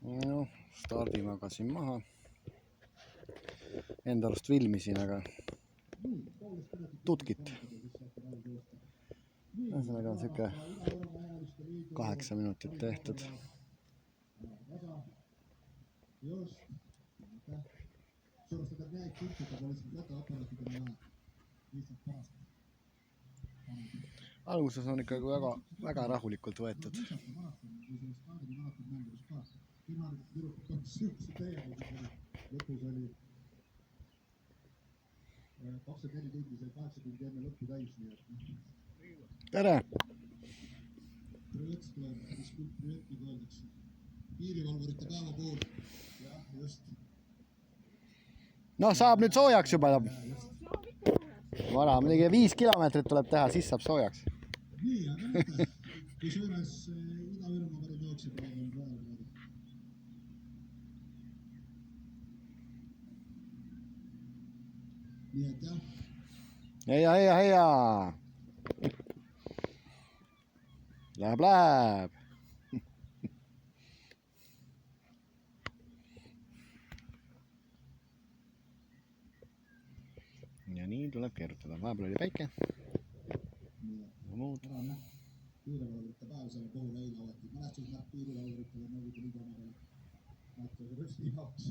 No, stardi magasin maha. Enda arust filmisin, aga tutkit. Ühesõnaga on siuke 8 minutit tehtud. Alguses on ikkagi väga rahulikult võetud. Tere! Piirivalvurite päeva puhul. No saab nüüd soojaks juba. Vara, midagi 5 kilomeetrit tuleb teha, siis saab soojaks. Nii, aga näete, kui suures Ida-Virumaa päris jookseb praegu on praegu. Nii et jah. Heia! Läheb! Ja nii tuleb keerutada. Vahepeal oli päike. Ja muud. Piirivalvurite päev selle puhul eile avati. Mälestusmärk piirivalvuritele nõukogu liiga omavahel. Näete, rühmi jaoks.